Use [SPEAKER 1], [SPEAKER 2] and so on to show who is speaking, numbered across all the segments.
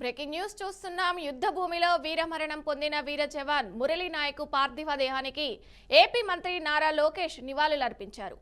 [SPEAKER 1] Breaking news చూస్తున్నాం. యుద్ధ భూమిలో వీరమరణం పొందిన వీర జవాన్ మురళీ నాయక్ పార్థివ దేహానికి ఏపీ మంత్రి నారా లోకేష్ నివాళులర్పించారు.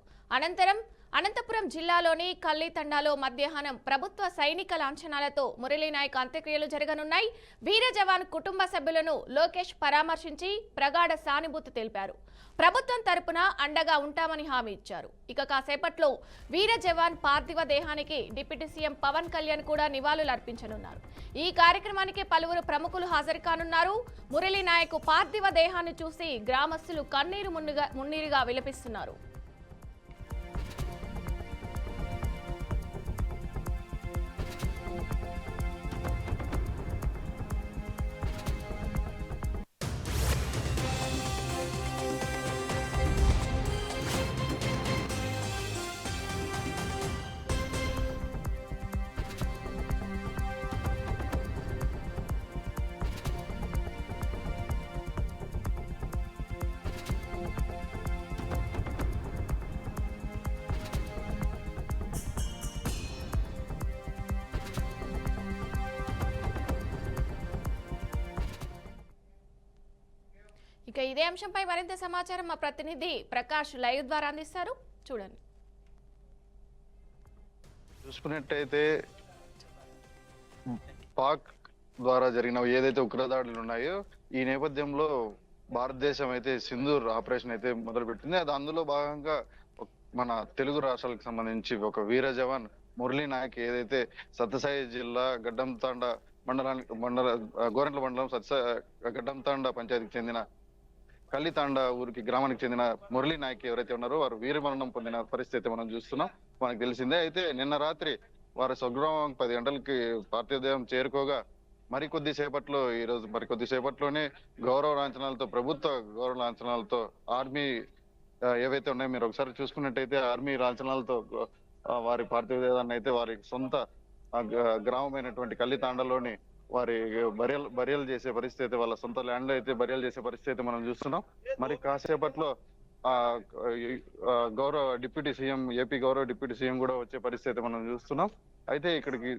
[SPEAKER 1] అనంతపురం జిల్లాలోని కల్లితండాలో మధ్యాహ్నం ప్రభుత్వ సైనిక లాంఛనాలతో మురళీ నాయక్ అంత్యక్రియలు జరగనున్నాయి. వీర జవాన్ కుటుంబ సభ్యులను లోకేష్ పరామర్శించి ప్రగాఢ సానుభూతి తెలిపారు. ప్రభుత్వం తరపున అండగా ఉంటామని హామీ ఇచ్చారు. ఇక కాసేపట్లో వీర జవాన్ పార్థివ దేహానికి డిప్యూటీ సీఎం పవన్ కళ్యాణ్ కూడా నివాళులర్పించనున్నారు. ఈ కార్యక్రమానికి పలువురు ప్రముఖులు హాజరు కానున్నారు. మురళీ నాయక్ పార్థివ దేహాన్ని చూసి గ్రామస్తులు కన్నీరు మున్నీరుగా విలపిస్తున్నారు. ఇక ఇదే అంశంపై మరింత సమాచారం మా ప్రతినిధి ప్రకాష్ లైవ్ ద్వారా అందిస్తారు. చూడండి.
[SPEAKER 2] చూసుకున్నట్టయితే పాక్ ద్వారా జరిగిన ఏదైతే ఉగ్రదాడులు ఉన్నాయో ఈ నేపథ్యంలో భారతదేశం అయితే సింధూర్ ఆపరేషన్ అయితే మొదలుపెట్టింది. అది అందులో భాగంగా మన తెలుగు రాష్ట్రాలకు సంబంధించి ఒక వీర జవాన్ మురళీ నాయక్ ఏదైతే సత్యసాయి జిల్లా గడ్డంతాండ గోరెంట్ల మండలం గడ్డంతాండ పంచాయతీకి చెందిన కల్లితాండ ఊరికి గ్రామానికి చెందిన మురళీ నాయక్ ఎవరైతే ఉన్నారో వారు వీరమరణం పొందిన పరిస్థితి మనం చూస్తున్నాం. మనకు తెలిసిందే. అయితే నిన్న రాత్రి వారి స్వగ్రామం 10 గంటలకి పార్థివదేహం చేరుకోగా మరికొద్ది సేపట్లోనే గౌరవ లాంఛనాలతో ప్రభుత్వ గౌరవ లాంఛనాలతో ఆర్మీ ఏవైతే ఉన్నాయో మీరు ఒకసారి చూసుకున్నట్టయితే ఆర్మీ లాంఛనాలతో వారి పార్థివదేహాన్ని అయితే వారి సొంత గ్రామమైనటువంటి కల్లితాండలోని వారి బరియలు చేసే పరిస్థితి, వాళ్ళ సొంత ల్యాండ్ లో అయితే బరియలు చేసే పరిస్థితి మనం చూస్తున్నాం. మరి కాసేపట్లో ఏపీ గౌరవ డిప్యూటీ సీఎం కూడా వచ్చే పరిస్థితి మనం చూస్తున్నాం. అయితే ఇక్కడికి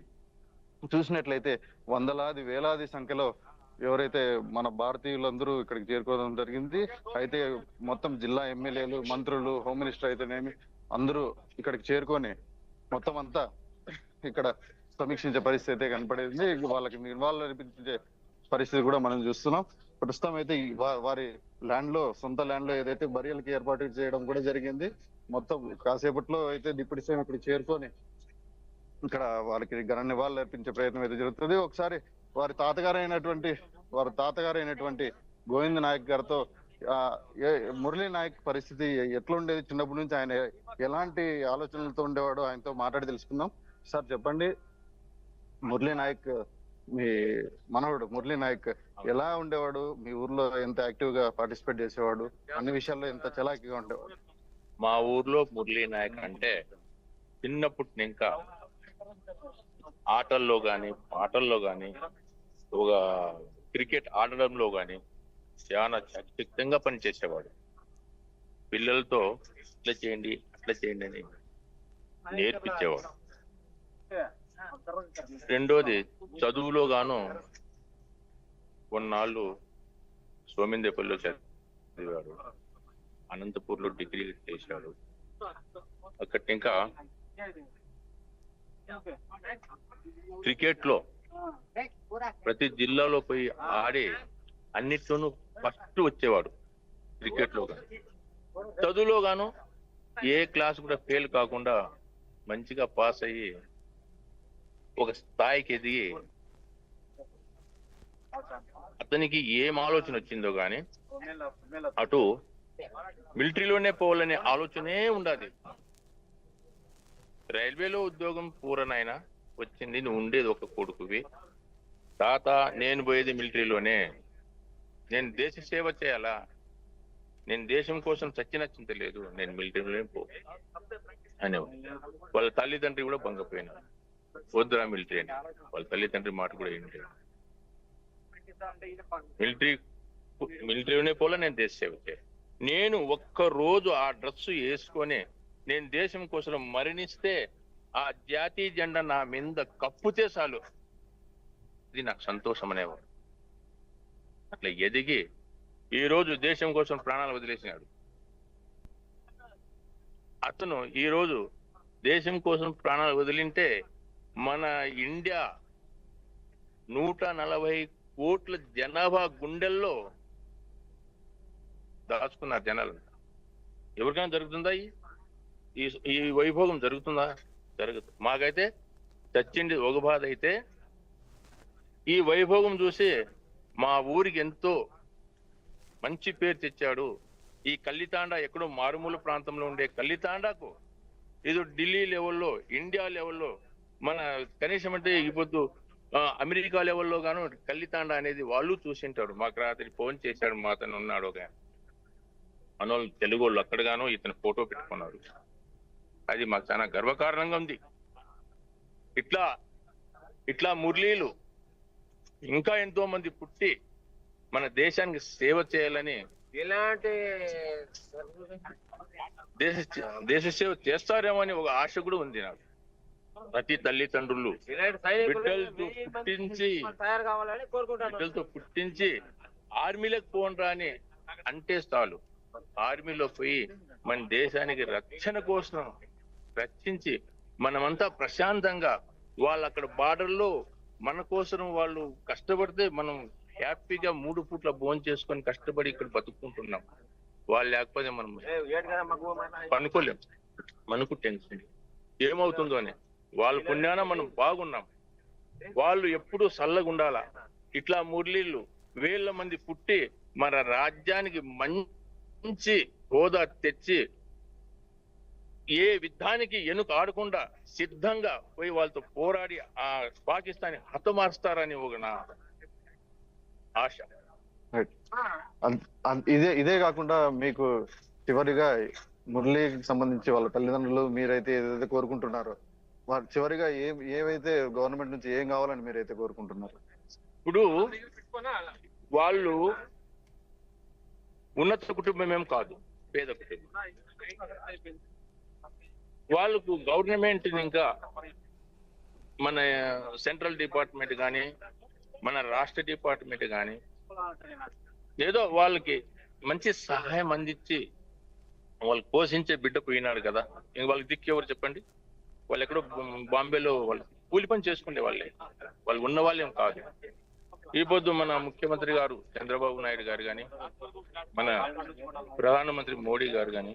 [SPEAKER 2] చూసినట్లయితే వందలాది వేలాది సంఖ్యలో ఎవరైతే మన భారతీయులందరూ ఇక్కడికి చేరుకోవడం జరిగింది. అయితే మొత్తం జిల్లా ఎమ్మెల్యేలు, మంత్రులు, హోమ్ మినిస్టర్ అయితేనేమి అందరూ ఇక్కడికి చేరుకొని మొత్తం అంతా ఇక్కడ సమీక్షించే పరిస్థితి కనపడింది. వాళ్ళకి నివాళులు అర్పించే పరిస్థితి కూడా మనం చూస్తున్నాం. ప్రస్తుతం అయితే వారి సొంత ల్యాండ్ లో ఏదైతే బరియలకి ఏర్పాటు చేయడం కూడా జరిగింది. మొత్తం కాసేపట్లో అయితే డిప్యూటీ సీఎం ఇక్కడ చేరుకొని ఇక్కడ వాళ్ళకి ఘన నివాళులు అర్పించే ప్రయత్నం అయితే జరుగుతుంది. ఒకసారి వారి తాతగారైనటువంటి గోవింద్ నాయక్ గారితో మురళీ నాయక్ పరిస్థితి ఎట్లుండేది, చిన్నప్పటి నుంచి ఆయన ఎలాంటి ఆలోచనలతో ఉండేవాడో ఆయనతో మాట్లాడి తెలుసుకుందాం. సార్ చెప్పండి, మురళీ నాయక్ మీ మనవడు మురళీ నాయక్ ఎలా ఉండేవాడు? మీ ఊర్లో ఎంత యాక్టివ్ గా పార్టిసిపేట్ చేసేవాడు? అన్ని విషయాల్లో ఎంత చలాకీగా ఉండేవాడు?
[SPEAKER 3] మా ఊర్లో మురళీ నాయక్ అంటే చిన్నప్పటి ఇంకా ఆటల్లో గాని పాటల్లో గాని ఒక క్రికెట్ ఆడడంలో గాని చాలా శక్తిగా పనిచేసేవాడు. పిల్లలతో ఇట్లా చేయండి అట్లా చేయండి అని నేర్పించేవాడు. రెండోది చదువులో గాను కొన్నాళ్ళు సోమిందేపల్లిలో చదివాడు, అనంతపూర్లో డిగ్రీ చేశాడు. అక్కడ ఇంకా క్రికెట్ లో ప్రతి జిల్లాలో పోయి ఆడి అన్నిట్లోనూ ఫస్ట్ వచ్చేవాడు. క్రికెట్ లో గాను చదువులో గాను ఏ క్లాస్ కూడా ఫెయిల్ కాకుండా మంచిగా పాస్ అయ్యి ఒక స్థాయికి ఎదిగి అతనికి ఏం ఆలోచన వచ్చిందో గాని అటు మిలిటరీలోనే పోవాలనే ఆలోచనే ఉండాలి. రైల్వేలో ఉద్యోగం పూరనైనా వచ్చింది, నువ్వు ఉండేది ఒక కొడుకువి, తాత నేను పోయేది మిలిటరీలోనే, నేను దేశ సేవ చేయాలా, నేను దేశం కోసం చచ్చినచ్చింత లేదు, నేను మిలిటరీలోనే పో అనేవాడు. వాళ్ళ తల్లిదండ్రి కూడా బంగపోయినారు, వద్దురా మిలిటరీ అని. వాళ్ళ తల్లిదండ్రి మాట కూడా ఏంటి, మిలిటరీలోనే పోలా, నేను దేశ సేవ చేయాలి. నేను ఒక్క రోజు ఆ డ్రెస్ వేసుకొని నేను దేశం కోసం మరణిస్తే ఆ జాతీయ జెండా నా మీద కప్పుతే చాలు, ఇది నాకు సంతోషం అనేవాడు. అట్లా ఎదిగి ఈ రోజు దేశం కోసం ప్రాణాలు వదిలేసినాడు. అతను ఈ రోజు దేశం కోసం ప్రాణాలు వదిలింటే మన ఇండియా 140 కోట్ల జనాభా గుండెల్లో దాచుకున్నారు జనాలు. ఎవరికైనా జరుగుతుందా ఈ వైభోగం జరుగుతుందా? జరగదు. మాకైతే చచ్చింది ఒక బాధ అయితే ఈ వైభోగం చూసి మా ఊరికి ఎంతో మంచి పేరు తెచ్చాడు. ఈ కల్లితాండా ఎక్కడో మారుమూల ప్రాంతంలో ఉండే కల్లితాండాకు ఏదో ఢిల్లీ లెవెల్లో, ఇండియా లెవెల్లో, మన కనీసం అంటే ఇప్పుడు అమెరికా లెవెల్లో గాను కల్లితాండా అనేది వాళ్ళు చూసింటారు. మాకు రాత్రి ఫోన్ చేశాడు, మా అతను ఉన్నాడు ఒక మనోళ్ళు తెలుగు వాళ్ళు అక్కడ గాను ఇతను ఫోటో పెట్టుకున్నారు. అది మాకు చాలా గర్వకారణంగా ఉంది. ఇట్లా మురళీలు ఇంకా ఎంతో మంది పుట్టి మన దేశానికి సేవ చేయాలని,
[SPEAKER 4] ఇలాంటి
[SPEAKER 3] దేశ సేవ చేస్తారేమో అని ఒక ఆశ కూడా ఉంది నాకు. ప్రతి తల్లిదండ్రులు బిడ్డలతో పుట్టించి ఆర్మీలకు పోనరా అని అంటే చాలు, ఆర్మీలో పోయి మన దేశానికి రక్షణ కోసం రక్షించి మనమంతా ప్రశాంతంగా వాళ్ళు అక్కడ బార్డర్లో మన కోసం వాళ్ళు కష్టపడితే మనం హ్యాపీగా 3 పూట్ల భోజనం చేసుకొని కష్టపడి ఇక్కడ బతుకుంటున్నాం. వాళ్ళు లేకపోతే మనం పనుకోలేం. మనకు టెన్షన్ ఏమవుతుందో అని. వాళ్ళ పుణ్యాన మనం బాగున్నాం. వాళ్ళు ఎప్పుడు చల్లగా ఉండాలా. ఇట్లా మురళీళ్ళు 1000 మంది పుట్టి మన రాజ్యానికి మంచి హోదా తెచ్చి ఏ యుద్ధానికి ఎనుక ఆడకుండా సిద్ధంగా పోయి వాళ్ళతో పోరాడి ఆ పాకిస్తాన్ హతమారుస్తారని ఒక నా ఆశ.
[SPEAKER 2] ఇదే కాకుండా మీకు చివరిగా మురళీకి సంబంధించి వాళ్ళ తల్లిదండ్రులు మీరైతే ఏదైతే కోరుకుంటున్నారో వారు చివరిగా ఏవైతే గవర్నమెంట్ నుంచి ఏం కావాలని మీరైతే కోరుకుంటున్నారు?
[SPEAKER 3] ఇప్పుడు వాళ్ళు ఉన్నత కుటుంబం ఏం కాదు, పేద కుటుంబం. వాళ్ళకు గవర్నమెంట్ ఇంకా మన సెంట్రల్ డిపార్ట్మెంట్ కానీ మన రాష్ట్ర డిపార్ట్మెంట్ కానీ ఏదో వాళ్ళకి మంచి సహాయం అందించి వాళ్ళు పోషించే బిడ్డ పోయినాడు కదా, వాళ్ళకి దిక్కు ఎవరు చెప్పండి? వాళ్ళు ఎక్కడో బాంబేలో వాళ్ళు కూలి పని చేసుకునే వాళ్ళే, వాళ్ళు ఉన్న వాళ్ళేం కాదు. ఈ పొద్దు మన ముఖ్యమంత్రి గారు చంద్రబాబు నాయుడు గారు కానీ మన ప్రధానమంత్రి మోడీ గారు కానీ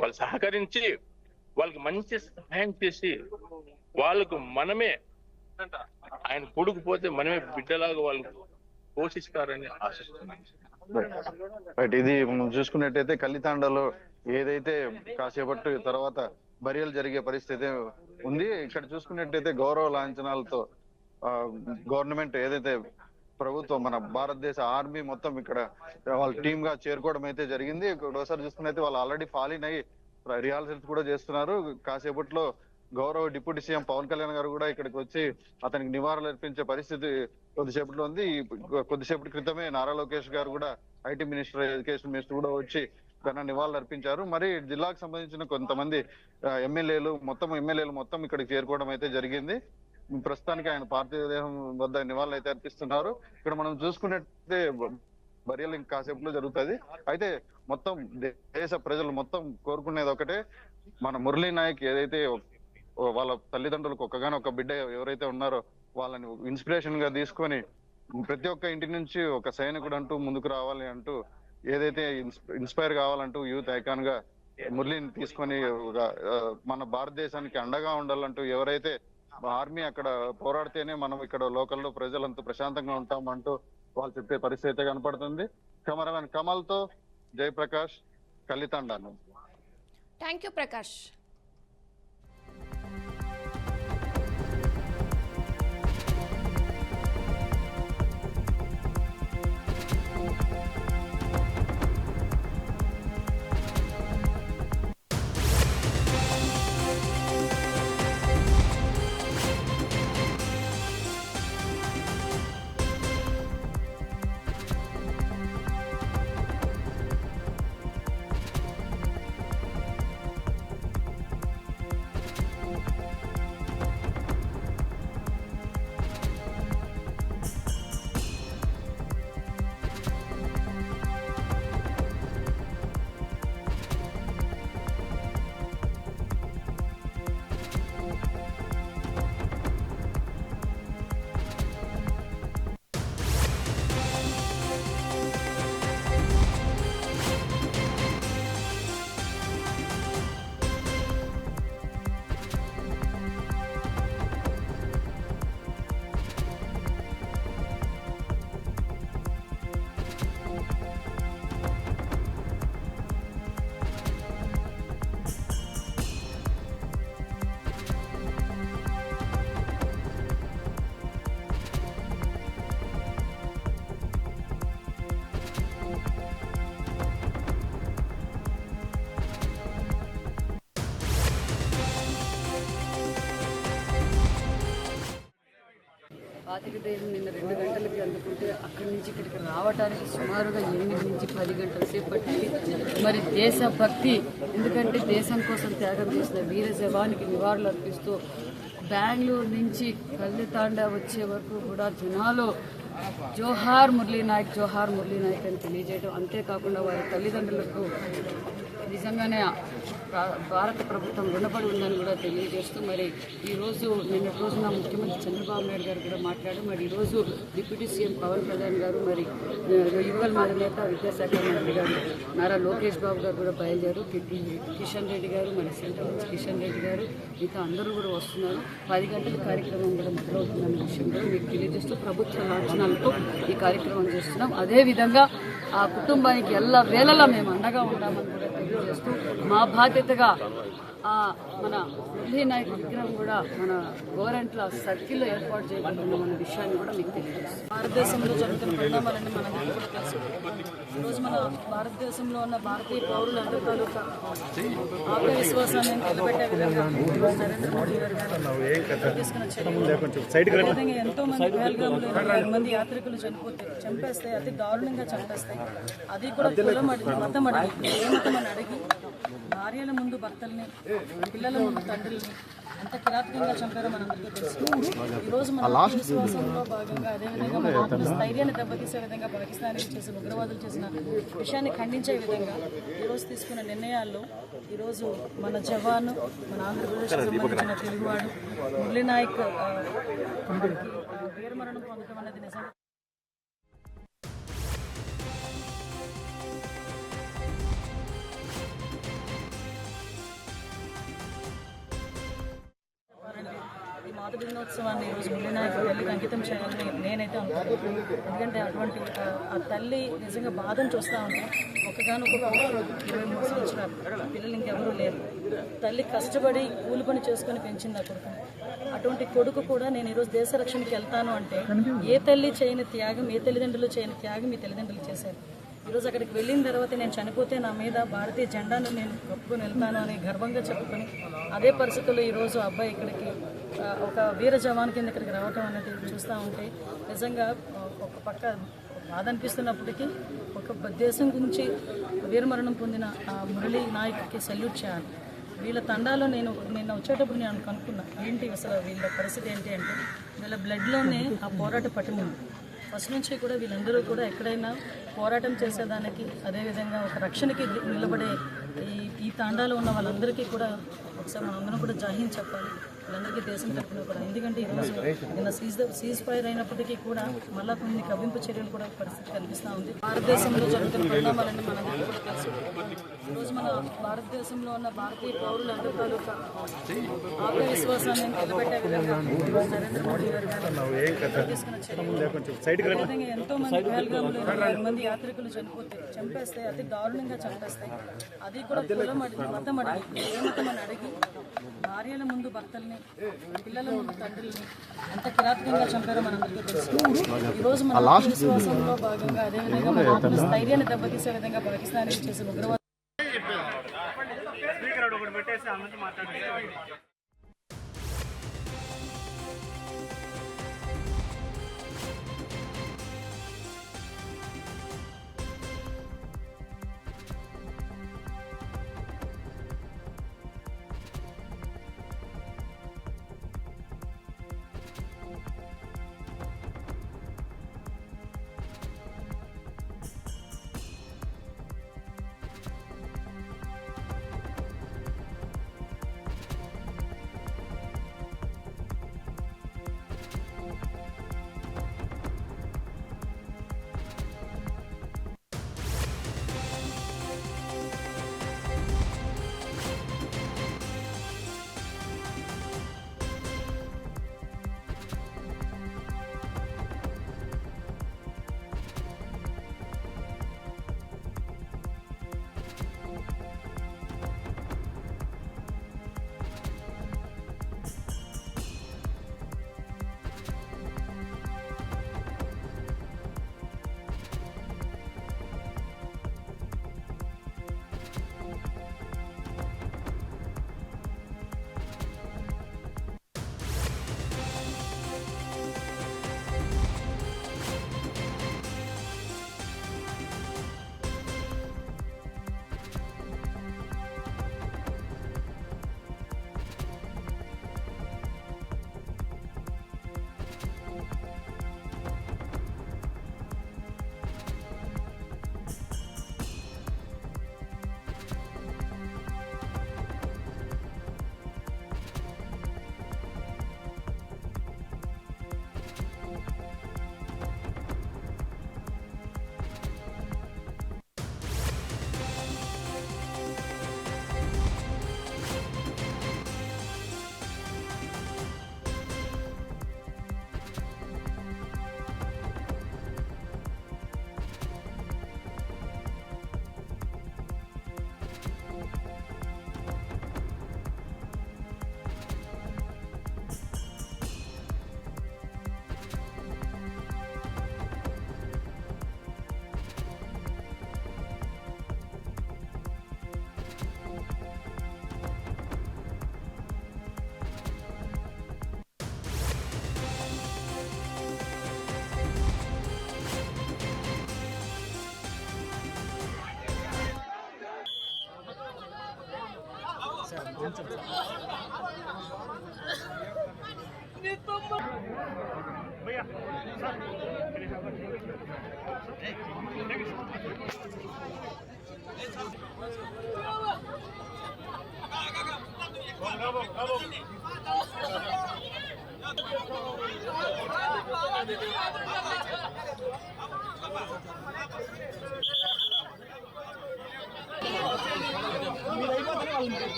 [SPEAKER 3] వాళ్ళు సహకరించి వాళ్ళకి మంచి సహాయం చేసి వాళ్ళకు మనమే ఆయన కొడుకు పోతే మనమే బిడ్డలాగా వాళ్ళు పోషిస్తారని ఆశిస్తున్నాను.
[SPEAKER 2] రైట్. ఇది మనం చూసుకున్నట్టయితే కల్లితాండలో ఏదైతే కాసేపట్టు తర్వాత బరియలు జరిగే పరిస్థితి ఉంది. ఇక్కడ చూసుకున్నట్టయితే గౌరవ లాంఛనాలతో గవర్నమెంట్ ఏదైతే ప్రభుత్వం మన భారతదేశ ఆర్మీ మొత్తం ఇక్కడ వాళ్ళ టీమ్ గా చేరుకోవడం అయితే జరిగింది. ఒకసారి చూసుకున్నైతే వాళ్ళు ఆల్రెడీ ఫాలిన్ అయ్యి రిహార్సల్స్ కూడా చేస్తున్నారు. కాసేపట్లో గౌరవ డిప్యూటీ సీఎం పవన్ కళ్యాణ్ గారు కూడా ఇక్కడికి వచ్చి అతనికి నివాళులు అర్పించే పరిస్థితి కొద్దిసేపట్లో ఉంది. కొద్దిసేపటి క్రితమే నారా లోకేష్ గారు కూడా ఐటీ మినిస్టర్, ఎడ్యుకేషన్ మినిస్టర్ కూడా వచ్చి ఘన నివాళులు అర్పించారు. మరి జిల్లాకు సంబంధించిన కొంతమంది ఎమ్మెల్యేలు మొత్తం ఇక్కడికి చేరుకోవడం అయితే జరిగింది. ప్రస్తుతానికి ఆయన పార్థివ దేహం వద్ద నివాళులు అయితే అర్పిస్తున్నారు. ఇక్కడ మనం చూసుకున్నట్టే బరియలు ఇంకా కాసేపులో జరుగుతుంది. అయితే మొత్తం దేశ ప్రజలు మొత్తం కోరుకునేది ఒకటే, మన మురళీ నాయక్ ఏదైతే వాళ్ళ తల్లిదండ్రులకు ఒక్కగానొక్క బిడ్డ ఎవరైతే ఉన్నారో వాళ్ళని ఇన్స్పిరేషన్ గా తీసుకొని ప్రతి ఒక్క ఇంటి నుంచి ఒక సైనికుడు అంటూ ముందుకు రావాలి అంటూ ఏదైతే ఇన్స్పైర్ కావాలంటూ యూత్ ఐకాన్ గా మురళీని తీసుకొని మన భారతదేశానికి అండగా ఉండాలంటూ ఎవరైతే ఆర్మీ అక్కడ పోరాడితేనే మనం ఇక్కడ లోకల్లో ప్రజలంతా ప్రశాంతంగా ఉంటామంటూ వాళ్ళు చెప్పే పరిస్థితి అయితే కనపడుతుంది. కెమెరామెన్ కమల్ తో జయప్రకాష్, కల్లితాండా.
[SPEAKER 1] Thank you Prakash.
[SPEAKER 4] పాతిక దేహం నిన్న 2 గంటలకి అందుకుంటే అక్కడి నుంచి ఇక్కడికి రావడానికి సుమారుగా 8 నుంచి 10 గంటల సేపు పట్టింది. మరి దేశభక్తి, ఎందుకంటే దేశం కోసం త్యాగం చేసిన వీర జవానికి నివాళులు అర్పిస్తూ బెంగళూరు నుంచి కల్లితాండా వచ్చే వరకు కూడా జనాలు జోహార్ మురళీ నాయక్ అని తెలియజేయడం, అంతేకాకుండా వారి తల్లిదండ్రులకు నిజంగానే భారత ప్రభుత్వం రుణపడి ఉందని కూడా తెలియజేస్తూ, మరి ఈరోజు నిన్నటి రోజున ముఖ్యమంత్రి చంద్రబాబు నాయుడు గారు కూడా మాట్లాడారు. మరి ఈరోజు డిప్యూటీ సీఎం పవన్ కళ్యాణ్ గారు, మరి యువగల్ నేత విద్యాశాఖ మంత్రి గారు నారా లోకేష్ బాబు గారు కూడా బయలుదేరు, కిషన్ రెడ్డి గారు, మరి సెంట్రల్ నుంచి కిషన్ రెడ్డి గారు, ఇంకా అందరూ కూడా వస్తున్నారు. 10 గంటల కార్యక్రమం కూడా మొదలవుతుందన్న విషయం కూడా మీకు తెలియజేస్తూ ప్రభుత్వ లాంఛనాలతో ఈ కార్యక్రమం చేస్తున్నాం. అదేవిధంగా ఆ కుటుంబానికి వేళలా మేము అండగా ఉంటామని కూడా తెలియజేస్తూ, మా బాధ్యతగా మన మురళీ నాయక్ విగ్రహం కూడా మన గోరంట్ల సర్కిల్లో ఏర్పాటు చేయబడుతున్న విషయాన్ని కూడా మీకు తెలియజేస్తాం. భారతదేశంలో జరుగుతున్న పరిణామాలన్నీ మనందరికీ కూడా తెలుసు. ఈరోజు మన భారతదేశంలో ఉన్న భారతీయ పౌరులందరి తాలూకా ఆత్మవిశ్వాసాన్ని నిలబెట్టే విధంగా నరేంద్ర మోడీ గారు తీసుకున్న చర్యలు, అదేవిధంగా ఎంతో మంది పహల్గామ్లో 20 మంది యాత్రికులు చంపేస్తే అతి దారుణంగా చంపేస్తాయి. అది కూడా కులం అడిగి, మతం అడిగి, ఏ మతం అని అడిగి భార్యల ముందు భర్తల్ని, పిల్లల ముందు తండ్రుల్ని ఎంత కిరాతకంగా చంపారో మనందరికీ తెలుసు. ఈరోజు మన విశ్వాసంలో భాగంగా అదేవిధంగా మన ఆత్మస్థైర్యాన్ని దెబ్బతీసే విధంగా పాకిస్తాన్కి చేసిన ఉగ్రవాదులు చేసిన విషయాన్ని ఖండించే విధంగా ఈరోజు తీసుకున్న నిర్ణయాల్లో ఈరోజు మన జవాను, మన ఆంధ్రప్రదేశ్కి సంబంధించిన తెలుగువాడు మురళీ నాయక్ వీరమరణం పొందడం అనేది నిజంగా ఈ మాత దినోత్సవాన్ని ఈరోజు మురళీ నాయక్ తల్లికి అంకితం చేయాలని నేనైతే అనుకుంటున్నాను. ఎందుకంటే అటువంటి ఆ తల్లి నిజంగా బాధను చూస్తూ ఉంటే, ఒకగానొక 23 సంవత్సరాలు పిల్లలు ఇంకెవరూ లేరు. తల్లి కష్టపడి కూలి పని చేసుకొని పెంచింది ఆ కొడుకుని. అటువంటి కొడుకు కూడా నేను ఈరోజు దేశ రక్షణకి వెళ్తాను అంటే ఏ తల్లి చేయని త్యాగం, ఏ తల్లిదండ్రులు చేయని త్యాగం ఈ తల్లిదండ్రులు చేశారు. ఈరోజు అక్కడికి వెళ్ళిన తర్వాత నేను చనిపోతే నా మీద భారతీయ జెండాను నేను కప్పుకొని వెళ్తాను అని గర్వంగా చెప్పుకొని, అదే పరిస్థితుల్లో ఈరోజు అబ్బాయి ఇక్కడికి ఒక వీర జవాన్ కింద ఇక్కడికి రావటం అనేది చూస్తూ ఉంటే నిజంగా ఒక పక్క బాధ అనిపిస్తున్నప్పటికీ, ఒక దేశం గురించి వీరమరణం పొందిన మురళీ నాయక్కి సెల్యూట్ చేయాలి. వీళ్ళ తండాలో నేను వచ్చేటప్పుడు నేను కనుక్కున్నా, ఏంటి అసలు వీళ్ళ పరిస్థితి ఏంటి అంటే, వీళ్ళ బ్లడ్లోనే ఆ పోరాట పటిమ ఉంది. ఫస్ట్ నుంచి కూడా వీళ్ళందరూ కూడా ఎక్కడైనా పోరాటం చేసేదానికి, అదేవిధంగా ఒక రక్షణకి నిలబడే ఈ తాండాలో ఉన్న వాళ్ళందరికీ కూడా ఒకసారి మనందరం కూడా జాహింద్ చెప్పాలి. వీళ్ళందరికీ దేశం తరపున కూడా, ఎందుకంటే ఈరోజు నిన్న సీజ్ ఫైర్ అయినప్పటికీ కూడా మళ్ళా కొన్ని కవ్వింపు చర్యలు కూడా పరిస్థితి కనిపిస్తూ ఉంది. భారతదేశంలో జరుగుతున్న పరిణామాలన్నీ మనందరికీ కూడా తెలుసు. ఈరోజు మన భారతదేశంలో ఉన్న భారతీయ పౌరులందరి తాలూకా ఆత్మవిశ్వాసాన్ని నిలబెట్టే విధంగా నరేంద్ర మోడీ గారు తీసుకున్న చర్యలు, అదేవిధంగా ఎంతో మంది పహల్గామ్లో 20 మంది యాత్రికులు చంపేస్తే అతి దారుణంగా చంపేస్తాయి. అది కూడా కులం అడిగి, మతం అడిగి, ఏ మతం అని అడిగి భార్యల ముందు భర్తల్ని, పిల్లల ముందు తండ్రుల్ని ఎంత కిరాతకంగా చంపారో మనందరికీ తెలుసు. ఈరోజు మన విశ్వాసంలో భాగంగా అదేవిధంగా మన ఆత్మస్థైర్యాన్ని దెబ్బతీసే విధంగా పాకిస్తాన్కి చేసిన ఉగ్రవాదులు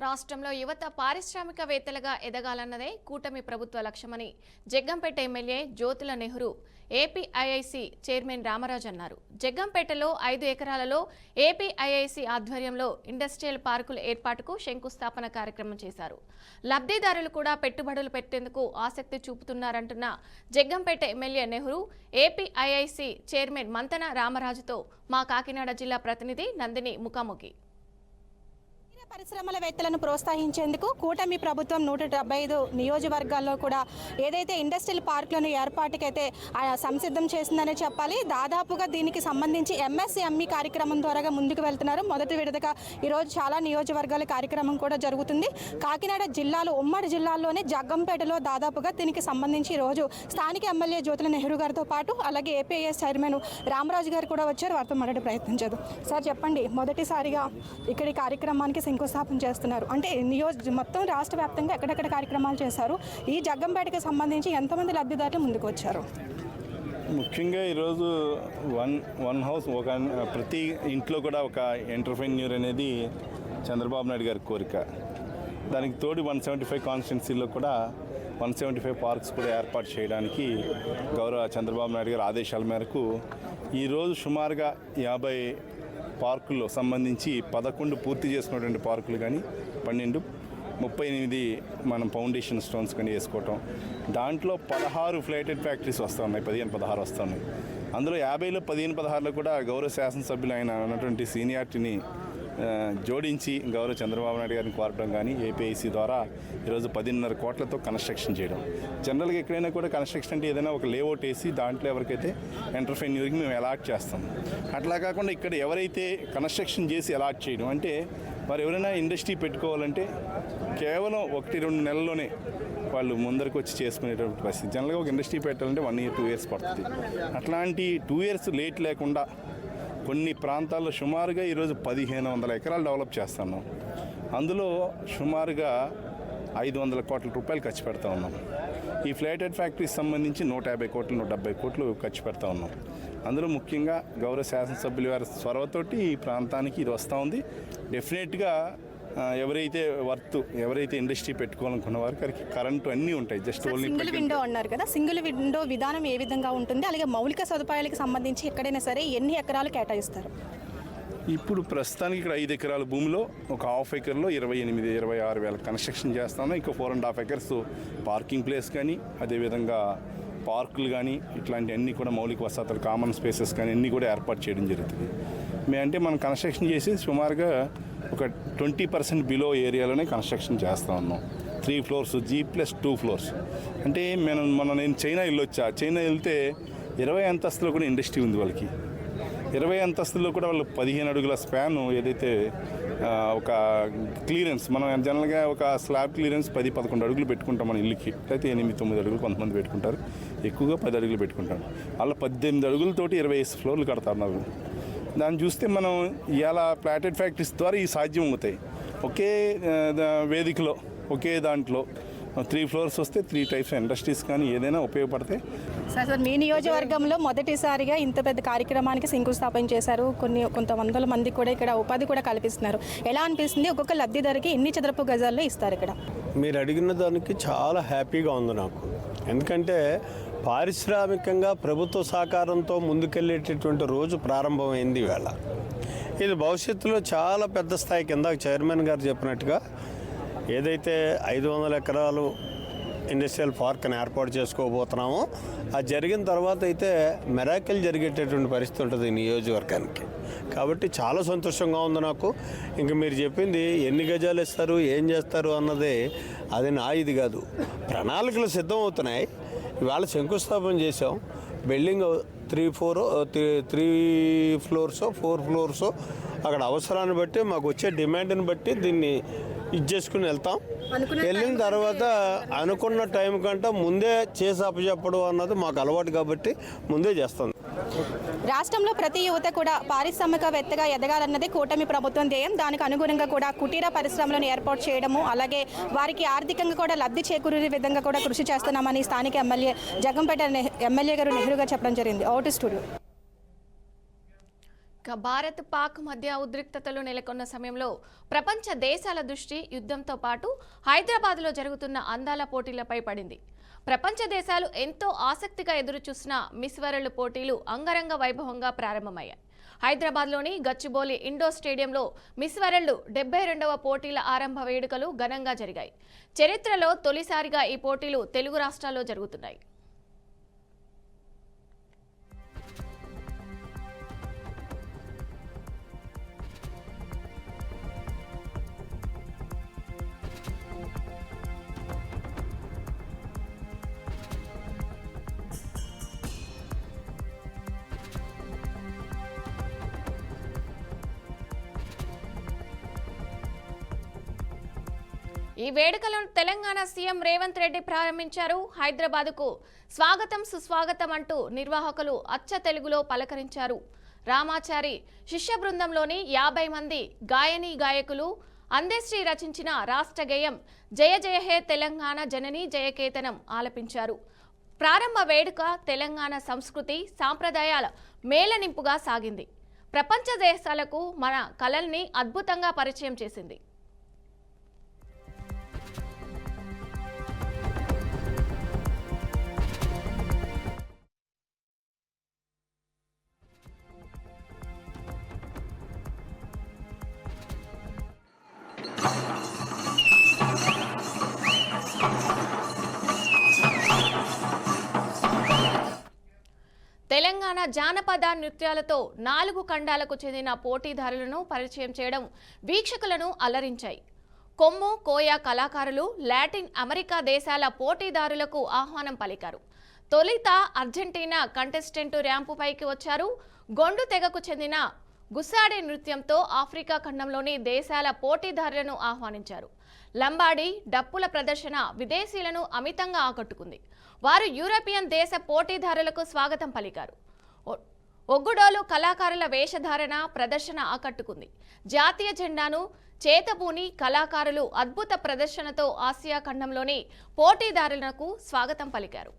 [SPEAKER 1] రాష్ట్రంలో యువత పారిశ్రామికవేత్తలుగా ఎదగాలన్నదే కూటమి ప్రభుత్వ లక్ష్యమని Jaggampeta MLA Jyothula Nehru APIIC chairman Ramaraju అన్నారు. జగ్గంపేటలో 5 ఎకరాలలో ఏపీఐఐసి ఆధ్వర్యంలో ఇండస్ట్రియల్ పార్కుల ఏర్పాటుకు శంకుస్థాపన కార్యక్రమం చేశారు. లబ్ధిదారులు కూడా పెట్టుబడులు పెట్టేందుకు ఆసక్తి చూపుతున్నారంటున్న Jaggampeta MLA Nehru APIIC chairman Mantena రామరాజుతో మా కాకినాడ జిల్లా ప్రతినిధి నందిని ముఖాముఖి.
[SPEAKER 5] పరిశ్రమలవేత్తలను ప్రోత్సహించేందుకు కూటమి ప్రభుత్వం 175 నియోజకవర్గాల్లో కూడా ఏదైతే ఇండస్ట్రియల్ పార్కులను ఏర్పాటుకైతే సంసిద్ధం చేసిందనే చెప్పాలి. దాదాపుగా దీనికి సంబంధించి ఎంఎస్ఎంఈ కార్యక్రమం ద్వారా ముందుకు వెళ్తున్నారు. మొదటి విడతగా ఈరోజు చాలా నియోజకవర్గాల కార్యక్రమం కూడా జరుగుతుంది. కాకినాడ జిల్లాలో ఉమ్మడి జిల్లాల్లోనే జగ్గంపేటలో దాదాపుగా దీనికి సంబంధించి ఈరోజు స్థానిక ఎమ్మెల్యే జ్యోతుల నెహ్రూ గారితో పాటు అలాగే ఏపీఐఎస్ చైర్మన్ రామరాజు గారు కూడా వచ్చారు. వారితో మాట్లాడే ప్రయత్నం చేద్దాం. సార్ చెప్పండి, మొదటిసారిగా ఇక్కడి కార్యక్రమానికి శంకుస్థాపన చేస్తున్నారు అంటే మొత్తం రాష్ట్ర వ్యాప్తంగా ఎక్కడెక్కడ కార్యక్రమాలు చేశారు, ఈ జగ్గంపేటకి సంబంధించి ఎంతమంది లబ్ధిదారులు ముందుకు వచ్చారు?
[SPEAKER 6] ముఖ్యంగా ఈరోజు వన్ హౌస్ ప్రతి ఇంట్లో కూడా ఒక ఎంటర్ప్రెన్యూర్ అనేది చంద్రబాబు నాయుడు గారి కోరిక. దానికి తోడు 175 కాన్స్టిట్యున్సీలో కూడా 175 పార్క్స్ కూడా ఏర్పాటు చేయడానికి గౌరవ చంద్రబాబు నాయుడు గారి ఆదేశాల మేరకు ఈరోజు సుమారుగా 50 పార్కుల్లో సంబంధించి 11 పూర్తి చేసుకున్నటువంటి పార్కులు కానీ 38 మనం ఫౌండేషన్ స్టోన్స్ కానీ వేసుకోవటం. దాంట్లో 16 ఫ్లైటెడ్ ఫ్యాక్టరీస్ వస్తూ ఉన్నాయి, 15-16 వస్తూ ఉన్నాయి. అందులో 50లో 15-16లో కూడా గౌరవ శాసనసభ్యులు ఆయన ఉన్నటువంటి సీనియారిటీని జోడించి గౌరవ చంద్రబాబు నాయుడు గారిని కోరడం కానీ ఏపీఐసి ద్వారా ఈరోజు 10.5 కోట్లతో కన్స్ట్రక్షన్ చేయడం. జనరల్గా ఎక్కడైనా కూడా కన్స్ట్రక్షన్ అంటే ఏదైనా ఒక లేఅవుట్ వేసి దాంట్లో ఎవరికైతే ఎంటర్ప్రెన్యూర్కి మేము అలాట్ చేస్తాం. అట్లా కాకుండా ఇక్కడ ఎవరైతే కన్స్ట్రక్షన్ చేసి అలాట్ చేయడం అంటే మరి ఎవరైనా ఇండస్ట్రీ పెట్టుకోవాలంటే కేవలం 1-2 నెలల్లోనే వాళ్ళు ముందరికి వచ్చి చేసుకునేటువంటి పరిస్థితి. జనరల్గా ఒక ఇండస్ట్రీ పెట్టాలంటే 1 year 2 years పడుతుంది. అట్లాంటి 2 years లేట్ లేకుండా కొన్ని ప్రాంతాల్లో సుమారుగా ఈరోజు 1500 ఎకరాలు డెవలప్ చేస్తున్నాం. అందులో సుమారుగా 500 కోట్ల రూపాయలు ఖర్చు పెడతా ఉన్నాం. ఈ ఫ్లైటెడ్ ఫ్యాక్టరీకి సంబంధించి 150 కోట్లు 170 కోట్లు ఖర్చు పెడతా ఉన్నాం. అందులో ముఖ్యంగా గౌరవ శాసనసభ్యుల వారి చొరవతోటి ఈ ప్రాంతానికి ఇది వస్తూ ఉంది. డెఫినెట్గా ఎవరైతే ఇండస్ట్రీ పెట్టుకోవాలనుకున్న వారికి కరెంటు అన్నీ ఉంటాయి. జస్ట్ ఓన్లీ
[SPEAKER 5] సింగిల్ విండో అన్నారు కదా, సింగిల్ విండో విధానం ఏ విధంగా ఉంటుంది, అలాగే మౌలిక సదుపాయాలకు సంబంధించి ఎక్కడైనా సరే ఎన్ని ఎకరాలు కేటాయిస్తారు?
[SPEAKER 6] ఇప్పుడు ప్రస్తుతానికి ఇక్కడ 5 ఎకరాల భూమిలో ఒక హాఫ్ ఎకర్లో 28-26 వేల కన్స్ట్రక్షన్ చేస్తాను. ఇంకా 4.5 acres పార్కింగ్ ప్లేస్ కానీ అదేవిధంగా పార్కులు కానీ ఇట్లాంటి అన్నీ కూడా మౌలిక వసతులు కామన్ స్పేసెస్ కానీ అన్నీ కూడా ఏర్పాటు చేయడం జరుగుతుంది. మనం కన్స్ట్రక్షన్ చేసి సుమారుగా ఒక 20% బిలో ఏరియాలోనే కన్స్ట్రక్షన్ చేస్తూ ఉన్నాం. 3 floors G+2 floors. అంటే నేను చైనా వెళ్ళొచ్చా, చైనా వెళ్తే 20 అంతస్తులో కూడా ఇండస్ట్రీ ఉంది వాళ్ళకి. 20 అంతస్తుల్లో కూడా వాళ్ళు 15 అడుగుల స్పాన్ ఏదైతే ఒక క్లియరెన్స్ మనం జనరల్గా ఒక స్లాబ్ క్లియరెన్స్ 10-11 అడుగులు పెట్టుకుంటాం మన ఇల్లుకి. అయితే 8-9 అడుగులు కొంతమంది పెట్టుకుంటారు, ఎక్కువగా 10 అడుగులు పెట్టుకుంటారు. అలా 18 అడుగులతోటి 20 floors కడతారు. దాన్ని చూస్తే మనం ఇలా ప్లాటెడ్ ఫ్యాక్టరీస్ ద్వారా ఈ సాధ్యం అవుతాయి. ఒకే వేదికలో ఒకే దాంట్లో 3 floors వస్తే 3 types ఇండస్ట్రీస్ కానీ ఏదైనా ఉపయోగపడతాయి.
[SPEAKER 5] సార్ మీ నియోజకవర్గంలో మొదటిసారిగా ఇంత పెద్ద కార్యక్రమానికి శంకుస్థాపన చేశారు. కొంత వందల మంది కూడా ఇక్కడ ఉపాధి కూడా కల్పిస్తున్నారు. ఎలా అనిపిస్తుంది? ఒక్కొక్క లబ్ధిదారికి ఎన్ని చదరపు గజాల్లో ఇస్తారు ఇక్కడ?
[SPEAKER 7] మీరు అడిగిన దానికి చాలా హ్యాపీగా ఉంది నాకు. ఎందుకంటే పారిశ్రామికంగా ప్రభుత్వ సహకారంతో ముందుకెళ్ళేటటువంటి రోజు ప్రారంభమైంది వేళ. ఇది భవిష్యత్తులో చాలా పెద్ద స్థాయి కింద చైర్మన్ గారు చెప్పినట్టుగా ఏదైతే 500 ఎకరాలు ఇండస్ట్రియల్ పార్క్ని ఏర్పాటు చేసుకోబోతున్నామో అది జరిగిన తర్వాత అయితే మెరాకిల్ జరిగేటటువంటి పరిస్థితి ఉంటుంది ఈ నియోజకవర్గానికి. కాబట్టి చాలా సంతోషంగా ఉంది నాకు. ఇంక మీరు చెప్పింది ఎన్ని గజాలు ఇస్తారు, ఏం చేస్తారు అన్నది అది నా ఇది కాదు. ప్రణాళికలు సిద్ధం అవుతున్నాయి. ఇవాళ శంకుస్థాపన చేసాం. బిల్డింగ్ 3 floors 4 floors అక్కడ అవసరాన్ని బట్టి మాకు వచ్చే డిమాండ్ని బట్టి దీన్ని ఇచ్చేసుకుని వెళ్తాం. వెళ్ళిన తర్వాత అనుకున్న టైం కంటే ముందే చేసి అప్పచెప్పడం అన్నది మాకు అలవాటు కాబట్టి ముందే చేస్తాం.
[SPEAKER 5] రాష్ట్రంలో ప్రతి యువత కూడా పారిశ్రామికవేత్తగా ఎదగాలన్నది కూటమి ప్రభుత్వం ధ్యేయం. దానికి అనుగుణంగా కూడా కుటీర పరిశ్రమలను ఏర్పాటు చేయడము, అలాగే వారికి ఆర్థికంగా కూడా లబ్ధి చేకూరే విధంగా కూడా కృషి చేస్తున్నామని స్థానిక ఎమ్మెల్యే జగంపేట ఎమ్మెల్యే గారు నెహ్రూ గారు చెప్పడం జరిగింది. Out studio.
[SPEAKER 1] భారత్ పాక్ మధ్య ఉద్రిక్తతలు నెలకొన్న సమయంలో ప్రపంచ దేశాల దృష్టి యుద్ధంతో పాటు హైదరాబాద్లో జరుగుతున్న అందాల పోటీలపై పడింది. ప్రపంచ దేశాలు ఎంతో ఆసక్తిగా ఎదురుచూసిన మిస్ వరల్డ్ పోటీలు అంగరంగ వైభవంగా ప్రారంభమయ్యాయి. హైదరాబాద్లోని గచ్చిబౌలి ఇండోర్ స్టేడియంలో మిస్ వరల్డ్ 72వ పోటీల ఆరంభ వేడుకలు ఘనంగా జరిగాయి. చరిత్రలో తొలిసారిగా ఈ పోటీలు తెలుగు రాష్ట్రాల్లో జరుగుతున్నాయి. ఈ వేడుకలను తెలంగాణ సీఎం రేవంత్ రెడ్డి ప్రారంభించారు. హైదరాబాద్కు స్వాగతం సుస్వాగతం అంటూ నిర్వాహకులు అచ్చ తెలుగులో పలకరించారు. రామాచారి శిష్య బృందంలోని 50 మంది గాయనీ గాయకులు అందశ్రీ రచించిన రాష్ట్ర గేయం జయ జయ హే తెలంగాణ జనని జయకేతనం ఆలపించారు. ప్రారంభ వేడుక తెలంగాణ సంస్కృతి సాంప్రదాయాల మేళనింపుగా సాగింది. ప్రపంచ దేశాలకు మన కళల్ని అద్భుతంగా పరిచయం చేసింది. తెలంగాణ జానపద నృత్యాలతో 4 ఖండాలకు చెందిన పోటీదారులను పరిచయం చేయడం వీక్షకులను అలరించాయి. కొమ్ము కోయ కళాకారులు లాటిన్ అమెరికా దేశాల పోటీదారులకు ఆహ్వానం పలికారు. తొలిత అర్జెంటీనా కంటెస్టెంట్ ర్యాంపుపైకి వచ్చారు. గొండు తెగకు చెందిన గుస్సాడే నృత్యంతో ఆఫ్రికా ఖండంలోని దేశాల పోటీదారులను ఆహ్వానించారు. లంబాడి డప్పుల ప్రదర్శన విదేశీయులను అమితంగా ఆకట్టుకుంది. వారు యూరోపియన్ దేశ పోటీదారులకు స్వాగతం పలికారు. ఒగ్గుడోలు కళాకారుల వేషధారణ ప్రదర్శన ఆకట్టుకుంది. జాతీయ జెండాను చేతబూని కళాకారులు అద్భుత ప్రదర్శనతో ఆసియా ఖండంలోని పోటీదారులకు స్వాగతం పలికారు.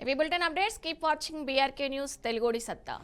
[SPEAKER 1] ఇవి bulletin updates. Keep watching BRK news తెలుగోడి సత్తా.